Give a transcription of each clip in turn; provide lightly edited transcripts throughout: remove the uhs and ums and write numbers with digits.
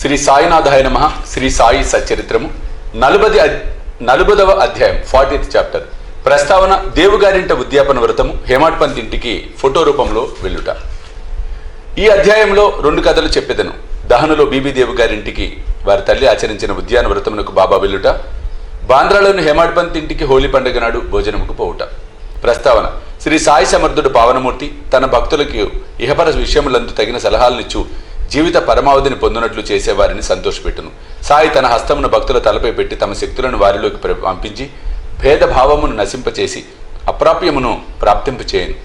శ్రీ సాయినాథాయ నమః. శ్రీ సాయి సచ్చరిత్రము 40వ అధ్యాయం 40th చాప్టర్. ప్రస్తావన దేవుగారింట ఉద్యాపన వ్రతము హేమాడ్ పంత్ ఇంటికి ఫోటో రూపంలో వెళ్ళుట. ఈ అధ్యాయంలో 2 కథలు చెప్పెదను. దహనులో బీబీ దేవు గారింటికి వారి తల్లి ఆచరించిన ఉద్యాన వ్రతమునకు బాబా వెళ్ళుట, బాంద్రాలోని హేమాడ్ పంత్ ఇంటికి హోలీ పండుగ నాడు భోజనముకు పోవుట. ప్రస్తావన శ్రీ సాయి సమర్థుడు పావనమూర్తి తన భక్తులకు ఇహపర విషయములందు తగిన సలహాలనిచ్చు జీవిత పరమావధిని పొందినట్లు చేసేవారిని సంతోషపెట్టును. సాయి తన హస్తమును భక్తుల తలపై పెట్టి తమ శక్తులను వారిలోకి పంపించి భేదభావమును నశింపచేసి అప్రాప్యమును ప్రాప్తింపచేయను.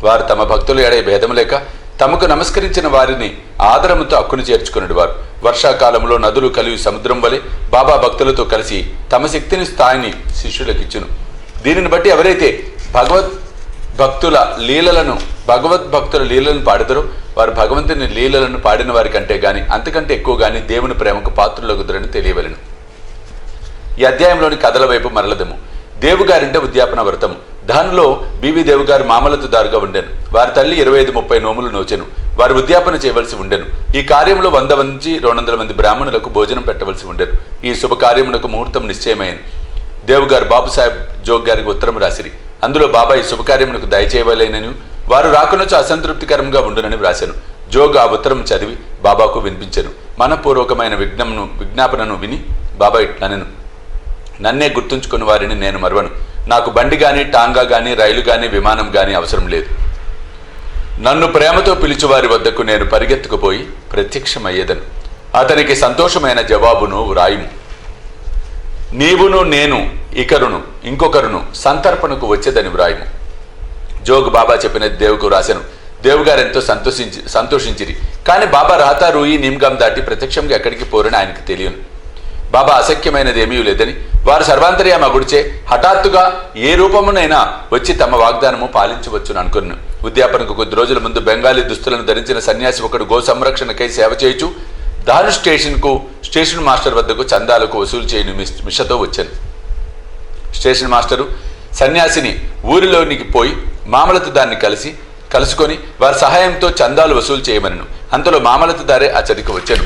వారు తమ భక్తుల ఎడ భేదము లేక తమకు నమస్కరించిన వారిని ఆదరముతో అక్కును చేర్చుకునేడు వారు. వర్షాకాలంలో నదులు కలిగి సముద్రం వలె బాబా భక్తులతో కలిసి తమ శక్తిని స్థాయిని శిష్యులకిచ్చును. దీనిని బట్టి ఎవరైతే భగవద్భక్తుల లీలలను పాడతారో వారు భగవంతుని లీలలను పాడిన వారి కంటే గాని అంతకంటే ఎక్కువ గాని దేవుని ప్రేమకు పాత్రులగుదురని తెలియవలెను. ఈ అధ్యాయంలోని కథల వైపు మరలదము. దేవుగారింట ఉద్యాపన వ్రతము. దానిలో బీబీ దేవుగారు మామలతుదారుగా ఉండెను. వారి తల్లి 25-30 నోములు నోచెను. వారు ఉద్యాపన చేయవలసి ఉండెను. ఈ కార్యంలో 100 నుంచి 200 మంది బ్రాహ్మణులకు భోజనం పెట్టవలసి ఉండెను. ఈ శుభకార్యమునకు ముహూర్తం నిశ్చయమైంది. దేవుగారు బాబుసాహెబ్ జోగ్ గారికి ఉత్తరం రాసిరి. అందులో బాబా ఈ శుభకార్యమునకు దయచేయవలేనని వారు రాకునొచ్చు అసంతృప్తికరంగా ఉండునని వ్రాశాను. జోగ్ ఆ ఉత్తరం చదివి బాబాకు వినిపించెను. మనపూర్వకమైన విజ్ఞాపనను విని బాబా ఇట్లనెను, నన్నే గుర్తుంచుకుని వారిని నేను మరవను. నాకు బండి గాని టాంగా గాని రైలు గాని విమానం గాని అవసరం లేదు. నన్ను ప్రేమతో పిలిచివారి వద్దకు నేను పరిగెత్తుకుపోయి ప్రత్యక్షమయ్యేదను. అతనికి సంతోషమైన జవాబును వ్రాయుము. నీవును నేను ఇంకొకరును సంతర్పణకు వచ్చేదని వ్రాయుము. జోగ్ బాబా చెప్పినది దేవుకు రాశాను. దేవుగారు ఎంతో సంతోషించిరి. కానీ బాబా రాతా రూయి నిమ్గాం దాటి ప్రత్యక్షంగా ఎక్కడికి పోరని ఆయనకు తెలియను. బాబా అసఖ్యమైనది ఏమీ లేదని వారు సర్వాంతర్యామగుడిచే హఠాత్తుగా ఏ రూపమునైనా వచ్చి తమ వాగ్దానము పాలించవచ్చును అనుకున్నాను. ఉద్యాపనకు కొద్ది రోజుల ముందు బెంగాలీ దుస్తులను ధరించిన సన్యాసి ఒకడు గో సంరక్షణకై సేవ చేయుచు దాని స్టేషన్ మాస్టర్ వద్దకు చందాలకు వసూలు చేయని మిషతో వచ్చాను. స్టేషన్ మాస్టరు సన్యాసిని ఊరిలోనికి పోయి మామలతుదారిని కలుసుకొని వారి సహాయంతో చందాలు వసూలు చేయమనను. అంతలో మామలతుదారే అతడికి వచ్చాను.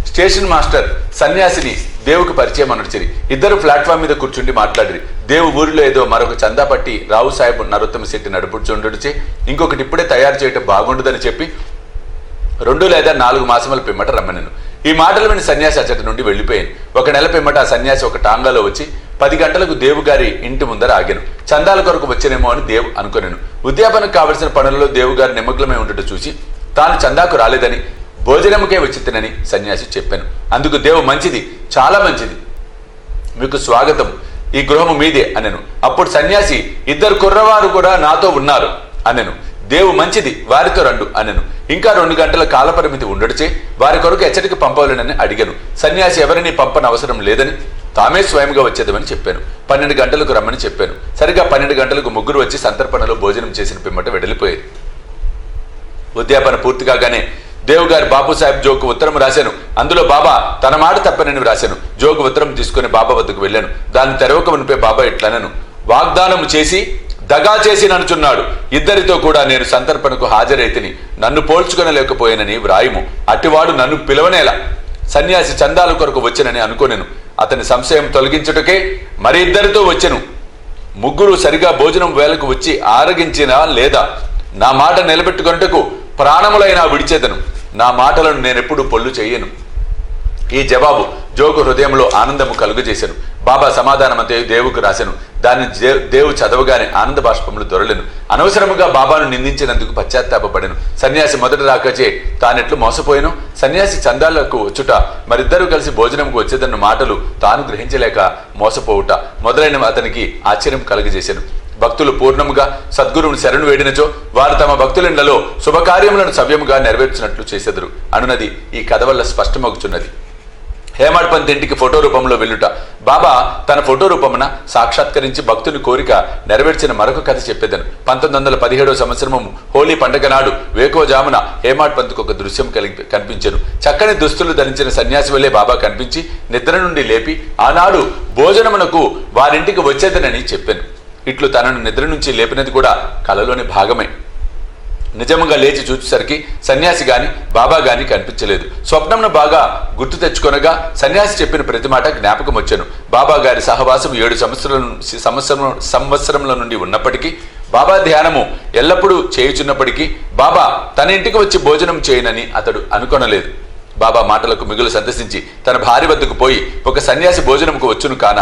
స్టేషన్ మాస్టర్ సన్యాసిని దేవుకు పరిచయం అనర్చరి. ఇద్దరు ప్లాట్ఫామ్ మీద కూర్చుండి మాట్లాడిరి. దేవు ఊరిలో ఏదో మరొక చందా పట్టి రావు సాహెబ్ నరోత్తమ శెట్టి నడుపుచుండుచే ఇంకొకటి ఇప్పుడే తయారు చేయటం బాగుండదని చెప్పి 2 లేదా 4 మాసముల పిమ్మట రమ్మనెను. ఈ మాటలు విని సన్యాసి అచ్చటి నుండి వెళ్ళిపోయాను. 1 నెల పిమ్మట ఆ సన్యాసి ఒక టాంగాలో వచ్చి 10 గంటలకు దేవుగారి ఇంటి ముందర ఆగాను. చందాల కొరకు వచ్చేనేమో అని దేవు అనుకునేను. ఉద్యాపనకు కావలసిన పనులలో దేవుగారి నిమగ్నమై ఉండటం చూసి తాను చందాకు రాలేదని భోజనముకే వచ్చి తినని సన్యాసి చెప్పాను. అందుకు దేవు మంచిది, చాలా మంచిది, మీకు స్వాగతం, ఈ గృహము మీదే అనెను. అప్పుడు సన్యాసి 2 కుర్రవారు కూడా నాతో ఉన్నారు అనెను. దేవు మంచిది, వారితో రండు అనెను. ఇంకా 2 గంటల కాలపరిమితి ఉండడిచే వారి కొరకు ఎచ్చటికి పంపవలెనని అడిగాను. సన్యాసి ఎవరిని పంపన అవసరం లేదని తామే స్వయంగా వచ్చేదమని చెప్పాను. 12 గంటలకు రమ్మని చెప్పాను. సరిగా 12 గంటలకు ముగ్గురు వచ్చి సంతర్పణలో భోజనం చేసిన పిమ్మట వెడలిపోయేది. ఉద్యాపన పూర్తి కాగానే దేవుగారు బాబుసాహెబ్ జోగ్కు ఉత్తరం రాశాను. అందులో బాబా తన మాట తప్పనని వ్రాశాను. జోగ్ ఉత్తరం తీసుకుని బాబా వద్దకు వెళ్ళాను. దాన్ని తెరవక మునిపే బాబా ఇట్లనను, వాగ్దానము చేసి దగా చేసి ననుచున్నాడు. ఇద్దరితో కూడా నేను సంతర్పణకు హాజరైతిని, నన్ను పోల్చుకొనలేకపోయానని వ్రాయము. అట్టివాడు నన్ను పిలవనేలా. సన్యాసి చందాల కొరకు వచ్చెనని అనుకోనెను. అతని సంశయం తొలగించుటకే మరి 2తో వచ్చెను. ముగ్గురు సరిగా భోజనం వేళకు వచ్చి ఆరగించినా లేదా నా మాట నిలబెట్టుకొనుటకు ప్రాణములైనా విడిచేదను. నా మాటలను నేనెప్పుడు పొల్లు చెయ్యను. ఈ జవాబు జోగు హృదయంలో ఆనందము కలుగజేశాను. బాబా సమాధానమంతే దేవుకు రాశాను. దాన్ని దేవు చదవగానే ఆనంద బాష్పములు దొరలేను. అనవసరముగా బాబాను నిందించినందుకు పశ్చాత్తాపపడెను. సన్యాసి మొదట రాకచే తానెట్లు మోసపోయాను. సన్యాసి చందాలకు వచ్చుట, మరిద్దరూ కలిసి భోజనంకు వచ్చేదన్న మాటలు తాను గ్రహించలేక మోసపోవుట మొదలైనవి అతనికి ఆశ్చర్యం కలుగజేశాను. భక్తులు పూర్ణముగా సద్గురువుని శరణు వేడినచో వారు తమ భక్తులిండ్లలో శుభకార్యములను సవ్యముగా నెరవేర్చినట్లు చేసెదరు అనున్నది ఈ కథ వల్ల స్పష్టమగుచున్నది. హేమాడ్ పంత్ ఇంటికి ఫోటో రూపంలో వెళ్ళుట. బాబా తన ఫోటో రూపమున సాక్షాత్కరించి భక్తుని కోరిక నెరవేర్చిన మరొక కథ చెప్పేదను. 1917వ సంవత్సరము హోలీ పండగ నాడు వేకోజామున హేమాడ్ పంత్కు ఒక దృశ్యం కనిపించెను. చక్కని దుస్తులు ధరించిన సన్యాసి వల్లే బాబా కనిపించి నిద్ర నుండి లేపి ఆనాడు భోజనమునకు వారింటికి వచ్చేదనని చెప్పాను. ఇట్లు తనను నిద్ర నుంచి లేపినది కూడా కలలోని భాగమే. నిజంగా లేచి చూసేసరికి సన్యాసి గాని బాబా గాని కనిపించలేదు. స్వప్నంను బాగా గుర్తు తెచ్చుకొనగా సన్యాసి చెప్పిన ప్రతి మాట జ్ఞాపకం వచ్చాను. బాబా గారి సహవాసం 7 సంవత్సరముల నుండి ఉన్నప్పటికీ, బాబా ధ్యానము ఎల్లప్పుడూ చేయుచున్నప్పటికీ బాబా తన ఇంటికి వచ్చి భోజనం చేయనని అతడు అనుకొనలేదు. బాబా మాటలకు మిగులు సంతసించి తన భార్య వద్దకు పోయి, ఒక సన్యాసి భోజనంకు వచ్చును కాన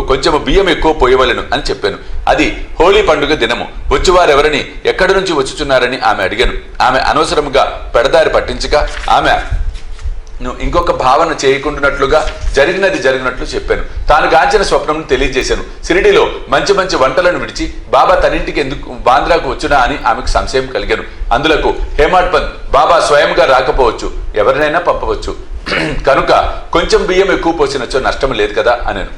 కొంచెము బియ్యం ఎక్కువ పోయవలెను అని చెప్పాను. అది హోలీ పండుగ దినము. వచ్చువారెవరని, ఎక్కడి నుంచి వచ్చుచున్నారని ఆమె అడిగాను. ఆమె అనవసరముగా పెడదారి పట్టించక ఆమె ఇంకొక భావన చేయకుండానట్లుగా జరిగినట్లు చెప్పాను. తాను గాంచిన స్వప్నం తెలియజేశాను. షిరిడీలో మంచి మంచి వంటలను విడిచి బాబా తనింటికి ఎందుకు బాంద్రాకు వచ్చునా అని ఆమెకు సంశయం కలిగాను. అందులకు హేమాడ్ పంత్ బాబా స్వయంగా రాకపోవచ్చు, ఎవరినైనా పంపవచ్చు, కనుక కొంచెం బియ్యం ఎక్కువ పోసినచ్చో నష్టం లేదు కదా అనను.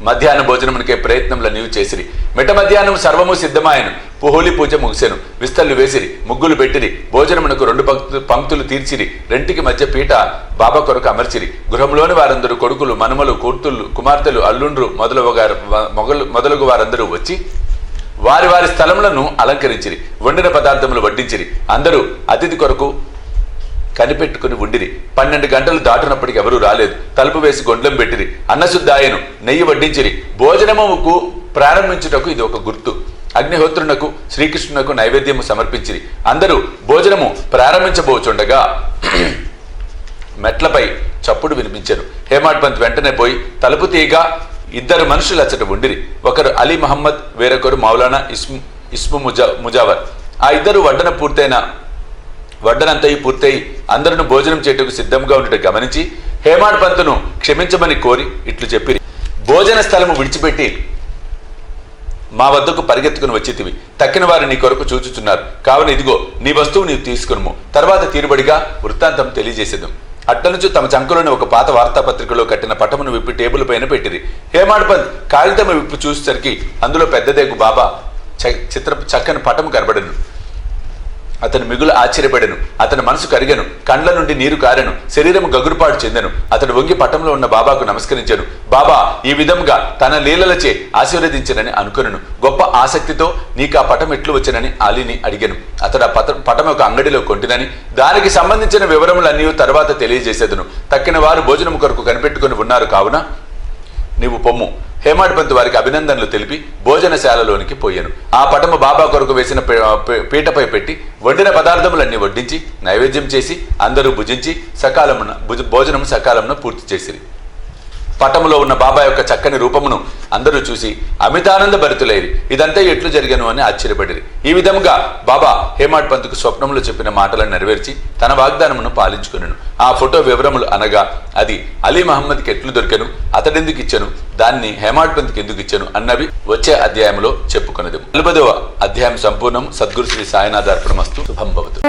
మధ్యాహ్న భోజనమునికే ప్రయత్నంలో నీవు చేసిరి. మిట మధ్యాహ్నం సర్వము సిద్ధమాయను. హోలీ పూజ ముగిసెను. విస్తళ్ళు వేసిరి, ముగ్గులు పెట్టిరి. భోజనమునకు 2 పంక్తులు తీర్చిరి. రెంటికి మధ్య పీట బాబా కొరకు అమర్చిరి. గృహంలోని వారందరూ కొడుకులు, మనుమలు, కూతుళ్ళు, కుమార్తెలు, అల్లుండ్రు మొదలగు వారందరూ వచ్చి వారి వారి స్థలములను అలంకరించిరి. వండిన పదార్థములు వడ్డించిరి. అందరూ అతిథి కొరకు కనిపెట్టుకుని ఉండిరి. 12 గంటలు దాటునప్పటికి ఎవరూ రాలేదు. తలుపు వేసి గొండ్లం పెట్టిరి. అన్నశుద్ధాయను, నెయ్యి వడ్డించిరి. భోజనముకు ప్రారంభించుటకు ఇది ఒక గుర్తు. అగ్నిహోత్రునకు శ్రీకృష్ణునకు నైవేద్యము సమర్పించిరి. అందరూ భోజనము ప్రారంభించబోచుండగా మెట్లపై చప్పుడు వినిపించారు. హేమాడ్ పంత్ వెంటనే పోయి తలుపు తీయగా 2 మనుషులు అచ్చట ఉండిరి. ఒకరు అలీ మహమ్మద్, వేరొకరు మౌలానా ఇస్ము ముజావర్. ఆ ఇద్దరు వడ్డనంతయు పూర్తయి అందరూ భోజనం చేయుటకు సిద్ధంగా ఉండటం గమనించి హేమాడ్ పంతును క్షమించమని కోరి ఇట్లు చెప్పిరి. భోజన స్థలము విడిచిపెట్టి మా వద్దకు పరిగెత్తుకుని వచ్చితివి. తక్కిన వారు నీ కొరకు చూచుచున్నారు. కావున ఇదిగో నీ వస్తువు నీవు తీసుకును. తర్వాత తీరుబడిగా వృత్తాంతం తెలియజేసేద్దాం. అట్లనుంచి తమ చంకలోని ఒక పాత వార్తాపత్రికలో కట్టిన పటమును విప్పి టేబుల్ పైన పెట్టిరి. హేమాడ్ పంత్ కాగితము విప్పి చూసేసరికి అందులో పెద్దదేగు బాబా చక్కని పటము కనబడను. అతను మిగులు ఆశ్చర్యపడెను. అతని మనసు కరిగెను. కండ్ల నుండి నీరు కారెను. శరీరము గగురుపాటు చెందెను. అతడు వంగి పటంలో ఉన్న బాబాకు నమస్కరించాను. బాబా ఈ విధంగా తన లీలలచే ఆశీర్వదించనని అనుకొనెను. గొప్ప ఆసక్తితో నీకు ఆ పటం ఎట్లు వచ్చనని అలీని అడిగాను. అతడు ఆ పటం ఒక అంగడిలో కొంటినని, దానికి సంబంధించిన వివరములన్నీ తర్వాత తెలియజేసేదను. తక్కిన వారు భోజనం కొరకు కనిపెట్టుకుని ఉన్నారు. కావున నీవు పొమ్ము. హేమాడ్ పంత్ వారికి అభినందనలు తెలిపి భోజనశాలలోనికి పోయాను. ఆ పటము బాబా కొరకు వేసిన పీటపై పెట్టి వండిన పదార్థములన్నీ వడ్డించి నైవేద్యం చేసి అందరూ భుజించి భోజనం సకాలమున పూర్తి చేసిరి. పటములో ఉన్న బాబా యొక్క చక్కని రూపమును అందరూ చూసి అమితానంద భరితులైరి. ఇదంతా ఎట్లు జరిగను అని ఆశ్చర్యపడిరి. ఈ విధముగా బాబా హేమాడ్ పంత్కు స్వప్నంలో చెప్పిన మాటలను నెరవేర్చి తన వాగ్దానమును పాలించుకునెను. ఆ ఫోటో వివరములు అనగా అది అలీ మహమ్మద్కి ఎట్లు దొరికెను, అతడెందుకు ఇచ్చెను, దాన్ని హేమాడ్ పంత్కి ఎందుకు ఇచ్చెను అన్నవి వచ్చే అధ్యాయంలో చెప్పుకున్నది. 40వ అధ్యాయం సంపూర్ణం. సద్గురు శ్రీ సాయినాథ అర్పణమస్తు. శుభం భవతు.